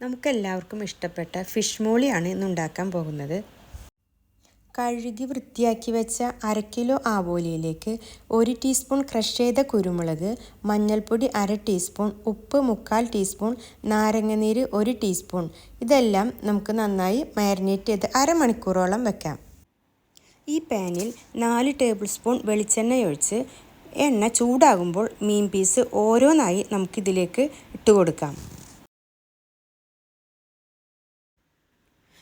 നമുക്കെല്ലാവർക്കും ഇഷ്ടപ്പെട്ട ഫിഷ് മോളിയാണ് ഇന്ന് ഉണ്ടാക്കാൻ പോകുന്നത്. കഴുകി വൃത്തിയാക്കി വെച്ച 1/2 കിലോ ആവോലിയിലേക്ക് 1 ടീസ്പൂൺ ക്രഷ് ചെയ്ത കുരുമുളക്, മഞ്ഞൾപ്പൊടി 1/2 ടീസ്പൂൺ, ഉപ്പ് 1/4 ടീസ്പൂൺ, നാരങ്ങനീര് 1 ടീസ്പൂൺ ഇതെല്ലാം നമുക്ക് നന്നായി മാരിനേറ്റ് ചെയ്ത് അരമണിക്കൂറോളം വെക്കാം. ഈ പാനിൽ 4 ടേബിൾ സ്പൂൺ വെളിച്ചെണ്ണ ഒഴിച്ച് എണ്ണ ചൂടാകുമ്പോൾ മീൻ പീസ് ഓരോന്നായി നമുക്കിതിലേക്ക് ഇട്ട് കൊടുക്കാം.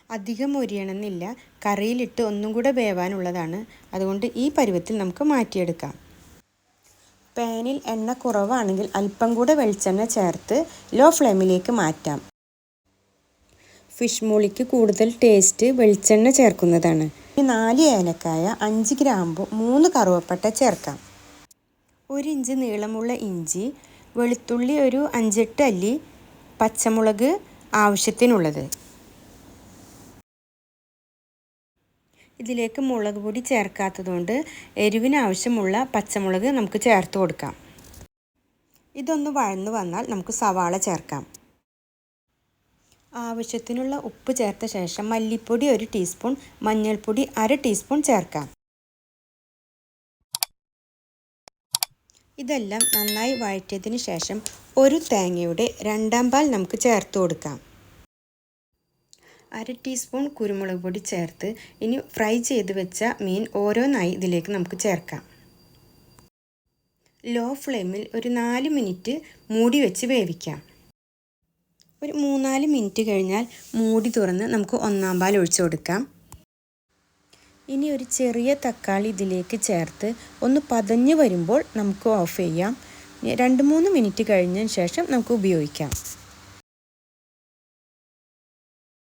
അധികം മൊരിയണമെന്നില്ല, കറിയിലിട്ട് ഒന്നും കൂടെ വേവാനുള്ളതാണ്. അതുകൊണ്ട് ഈ പരുവത്തിൽ നമുക്ക് മാറ്റിയെടുക്കാം. പാനിൽ എണ്ണ കുറവാണെങ്കിൽ അല്പം കൂടെ വെളിച്ചെണ്ണ ചേർത്ത് ലോ ഫ്ലെയിമിലേക്ക് മാറ്റാം. ഫിഷ് മോളിക്ക് കൂടുതൽ ടേസ്റ്റ് വെളിച്ചെണ്ണ ചേർക്കുന്നതാണ്. 4 ഏലക്കായ, 5 ഗ്രാമ്പു, 3 കറുവപ്പട്ട ചേർക്കാം. 1 ഇഞ്ച് നീളമുള്ള ഇഞ്ചി, വെളുത്തുള്ളി ഒരു 5-8 അല്ലി, പച്ചമുളക് ആവശ്യത്തിനുള്ളത്. ഇതിലേക്ക് മുളക് പൊടി ചേർക്കാത്തതുകൊണ്ട് എരിവിനാവശ്യമുള്ള പച്ചമുളക് നമുക്ക് ചേർത്ത് കൊടുക്കാം. ഇതൊന്ന് വഴന്നു വന്നാൽ നമുക്ക് സവാള ചേർക്കാം. ആവശ്യത്തിനുള്ള ഉപ്പ് ചേർത്ത ശേഷം മല്ലിപ്പൊടി 1 ടീസ്പൂൺ, മഞ്ഞൾപ്പൊടി 1/2 ടീസ്പൂൺ ചേർക്കാം. ഇതെല്ലാം നന്നായി വഴറ്റിയതിന് ശേഷം ഒരു തേങ്ങയുടെ 2/2 പാൽ നമുക്ക് ചേർത്ത് കൊടുക്കാം. 1/2 ടീസ്പൂൺ കുരുമുളക് പൊടി ചേർത്ത് ഇനി ഫ്രൈ ചെയ്ത് വെച്ച മീൻ ഓരോന്നായി ഇതിലേക്ക് നമുക്ക് ചേർക്കാം. ലോ ഫ്ലെയിമിൽ ഒരു 4 മിനിറ്റ് മൂടി വെച്ച് വേവിക്കാം. ഒരു 3-4 മിനിറ്റ് കഴിഞ്ഞാൽ മൂടി തുറന്ന് നമുക്ക് 1/4 പാൽ ഒഴിച്ചു കൊടുക്കാം. ഇനി ഒരു ചെറിയ തക്കാളി ഇതിലേക്ക് ചേർത്ത് ഒന്ന് പതഞ്ഞ് വരുമ്പോൾ നമുക്ക് ഓഫ് ചെയ്യാം. 2-3 മിനിറ്റ് കഴിഞ്ഞതിന് ശേഷം നമുക്ക് ഉപയോഗിക്കാം.